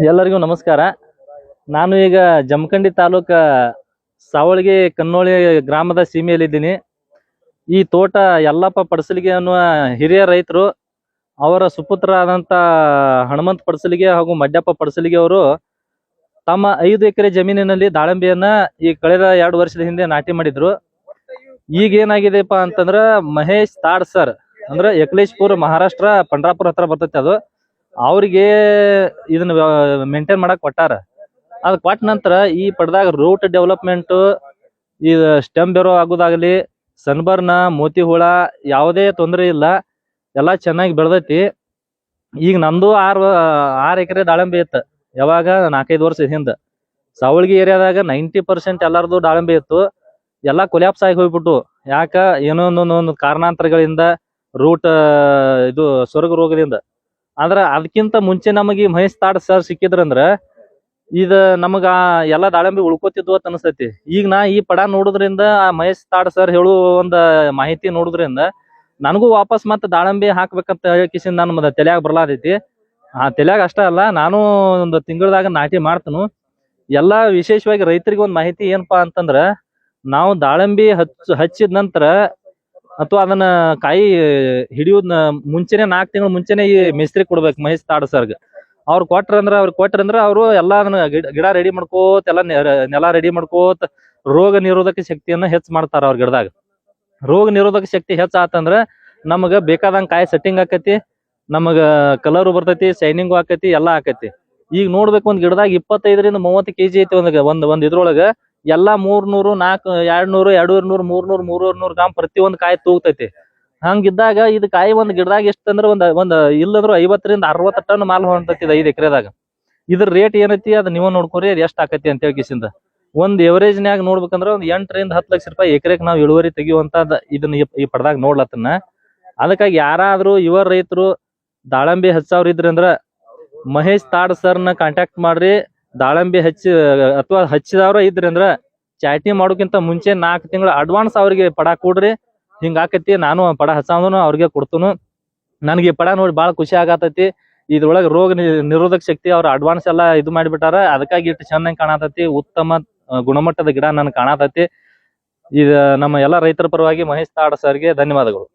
ಎಲ್ಲರಿಗೂ ನಮಸ್ಕಾರ. ನಾನು ಈಗ ಜಮಖಂಡಿ ತಾಲೂಕ ಸಾವಳಗಿ ಕನ್ನೋಳಿ ಗ್ರಾಮದ ಸೀಮೆಯಲ್ಲಿದ್ದೀನಿ. ಈ ತೋಟ ಯಲ್ಲಪ್ಪ ಪಡಸಲಿಗೆ ಅನ್ನುವ ಹಿರಿಯ ರೈತರು, ಅವರ ಸುಪುತ್ರ ಆದಂತ ಹನುಮಂತ ಪಡಸಲಿಗೆ ಹಾಗೂ ಮಡ್ಯಪ್ಪ ಪಡಸಲಿಗೆ ಅವರು ತಮ್ಮ 5 ಎಕರೆ ಜಮೀನಿನಲ್ಲಿ ದಾಳಂಬೆಯನ್ನ ಈ ಕಳೆದ 2 ವರ್ಷದ ಹಿಂದೆ ನಾಟಿ ಮಾಡಿದ್ರು. ಈಗ ಏನಾಗಿದೆಪ್ಪ ಅಂತಂದ್ರ ಮಹೇಶ್ ತಾಡ್ ಸರ್ ಅಂದ್ರೆ ಯಕಲೇಶ್ಪುರ್ ಮಹಾರಾಷ್ಟ್ರ ಪಂಡ್ರಾಪುರ ಹತ್ರ ಬರ್ತೈತಿ. ಅದು ಅವ್ರಿಗೆ ಇದನ್ನ ಮೇಂಟೈನ್ ಮಾಡಕ್ ಕೊಟ್ಟಾರ. ಅದ್ ಕೊಟ್ಟ ನಂತರ ಈ ಪಡೆದಾಗ ರೂಟ್ ಡೆವಲಪ್ಮೆಂಟ್, ಈ ಸ್ಟೆಮ್ ಬೆರೋ ಆಗೋದಾಗ್ಲಿ, ಸನ್ಬರ್ನ, ಮೋತಿ ಹುಳ ಯಾವುದೇ ತೊಂದರೆ ಇಲ್ಲ, ಎಲ್ಲಾ ಚೆನ್ನಾಗಿ ಬೆಳೆದೈತಿ. ಈಗ ನಂದು 6 ಎಕರೆ ದಾಳಂಬೆ ಇತ್ತು ಯಾವಾಗ 4-5 ವರ್ಷದ ಹಿಂದ. ಸಾವಳಗಿ ಏರಿಯಾದಾಗ 90% ಎಲ್ಲಾರ್ದು ದಾಳಂಬೆ ಇತ್ತು. ಎಲ್ಲಾ ಕೊಲ್ಯಾಪ್ಸ್ ಆಗಿ ಹೋಗ್ಬಿಟ್ಟು, ಯಾಕ ಏನೋ ಒಂದು ಕಾರಣಾಂತರಗಳಿಂದ, ರೂಟ್ ಇದು ಸ್ವರ್ಗ ರೋಗದಿಂದ. ಆದ್ರ ಅದಕ್ಕಿಂತ ಮುಂಚೆ ನಮಗೆ ಮಹೇಶ್ ತಾಡ್ ಸರ್ ಸಿಕ್ಕಿದ್ರಂದ್ರ ಇದ ನಮಗ ಎಲ್ಲಾ ದಾಳಂಬಿ ಉಳ್ಕೋತಿದ್ವು ಅಂತ ಅನಸ್ತೈತಿ. ಈಗ ನಾ ಈ ಪಡ ನೋಡುದ್ರಿಂದ, ಆ ಮಹೇಶ್ ತಾಡ್ ಸರ್ ಹೇಳುವ ಒಂದ ಮಾಹಿತಿ ನೋಡುದ್ರಿಂದ ನನಗೂ ವಾಪಸ್ ಮತ್ತೆ ದಾಳಂಬಿ ಹಾಕ್ಬೇಕಂತ ಕಿಸಿಂದ ನನ್ನ ತಲೆಯಾಗ ಬರ್ಲಾದೈತಿ. ಆ ತಲೆಯಾಗ ಅಷ್ಟ ಅಲ್ಲ, ನಾನು ಒಂದು ತಿಂಗಳದಾಗ ನಾಟಿ ಮಾಡ್ತನು. ಎಲ್ಲಾ ವಿಶೇಷವಾಗಿ ರೈತರಿಗೆ ಒಂದ್ ಮಾಹಿತಿ ಏನಪ್ಪಾ ಅಂತಂದ್ರ, ನಾವು ದಾಳಂಬಿ ಹಚ್ಚಿದ ನಂತರ ಅಥವಾ ಅದನ್ನ ಕಾಯಿ ಹಿಡಿಯೋದ್ ಮುಂಚೆನೆ 4 ತಿಂಗಳ ಮುಂಚೆನೆ ಈ ಮೇಸ್ತ್ರಿ ಕೊಡ್ಬೇಕು ಮಹೇಶ್ ತಾಡ್ ಸರ್ಗ. ಅವ್ರು ಕೊಟ್ರಂದ್ರ ಅವ್ರು ಎಲ್ಲಾ ಅದನ್ನ ಗಿಡ ರೆಡಿ ಮಾಡ್ಕೋತ, ಎಲ್ಲಾ ನೆಲ ರೆಡಿ ಮಾಡ್ಕೋತ ರೋಗ ನಿರೋಧಕ ಶಕ್ತಿಯನ್ನ ಹೆಚ್ಚು ಮಾಡ್ತಾರ ಅವ್ರ ಗಿಡದಾಗ. ರೋಗ ನಿರೋಧಕ ಶಕ್ತಿ ಹೆಚ್ಚ ಆತಂದ್ರ ನಮಗ ಬೇಕಾದಂಗ ಕಾಯಿ ಸೆಟ್ಟಿಂಗ್ ಆಕತಿ, ನಮಗ ಕಲರ್ ಬರ್ತೈತಿ, ಶೈನಿಂಗು ಆಕತಿ, ಎಲ್ಲಾ ಆಕತಿ. ಈಗ ನೋಡ್ಬೇಕು, ಒಂದ್ ಗಿಡದಾಗ 25ರಿಂದ 30 kg ಐತಿ ಒಂದ್ ಇದ್ರೊಳಗ. ಎಲ್ಲಾ 300, 200, 200, 300, 300 ಗ್ರಾಮ್ ಪ್ರತಿ ಒಂದ್ ಕಾಯಿ ತೂಗ್ತೈತಿ. ಹಂಗಿದ್ದಾಗ ಇದು ಕಾಯಿ ಒಂದ್ ಗಿಡದಾಗ ಎಷ್ಟಂದ್ರ ಒಂದ್ ಇಲ್ಲಂದ್ರ 50ರಿಂದ 60 ಟನ್ ಮಾಲ್ ಹೊಂಟೈತಿ 5 ಎಕರೆದಾಗ. ಇದ್ರ ರೇಟ್ ಏನೈತಿ ಅದ್ ನೀವ ನೋಡ್ಕೊರಿ, ಅದ್ ಎಷ್ಟ್ ಆಕತಿ ಅಂತ ಹೇಳ್ಕಿಸಿಂದ. ಒಂದ್ ಎವರೇಜ್ನ್ಯಾಗ ನೋಡ್ಬೇಕಂದ್ರ ಒಂದ್ 8ರಿಂದ 10 ಲಕ್ಷ ರೂಪಾಯಿ ಎಕರೆಗೆ ನಾವ್ ಇಳುವರಿ ತೆಗಿಯುವಂತದ್ ಇದನ್ನ ಈ ಪಡದಾಗ ನೋಡ್ಲತ್ತನ್ನ. ಅದಕ್ಕಾಗಿ ಯಾರಾದ್ರೂ ಯುವ ರೈತರು ದಾಳಂಬಿ ಹಚ್ಚವ್ರ ಇದ್ರಂದ್ರ ಮಹೇಶ್ ತಾಡ್ ಸರ್ನ ಕಾಂಟ್ಯಾಕ್ಟ್ ಮಾಡ್ರಿ. ದಾಳಂಬಿ ಅಥವಾ ಹಚ್ಚಿದವ್ರ ಇದ್ರಂದ್ರ ಚಾಟಿ ಮಾಡೋಕ್ಕಿಂತ ಮುಂಚೆ 4 ತಿಂಗಳ ಅಡ್ವಾನ್ಸ್ ಅವ್ರಿಗೆ ಪಡ ಕೊಡ್ರಿ. ಹಿಂಗ ಆಕತಿ. ನಾನು ಪಡ ಹಚ್ಚೋದನು ಅವ್ರಿಗೆ ಕೊಡ್ತನು. ನನಗೆ ಪಡ ನೋಡಿ ಬಾಳ ಖುಷಿ ಆಗತೈತಿ. ಇದ್ರೊಳಗ ರೋಗ ನಿರೋಧಕ ಶಕ್ತಿ ಅವ್ರ ಅಡ್ವಾನ್ಸ್ ಎಲ್ಲಾ ಇದು ಮಾಡಿಬಿಟ್ಟಾರ. ಅದಕ್ಕಾಗಿ ಇಟ್ಟು ಚೆನ್ನಾಗಿ ಕಾಣತೈತಿ. ಉತ್ತಮ ಗುಣಮಟ್ಟದ ಗಿಡ ನನ್ ಕಾಣತೈತಿ. ಇದ ನಮ್ಮ ಎಲ್ಲಾ ರೈತರ ಪರವಾಗಿ ಮಹೇಶ್ ತಾಡ್ ಸರ್ಗೆ ಧನ್ಯವಾದಗಳು.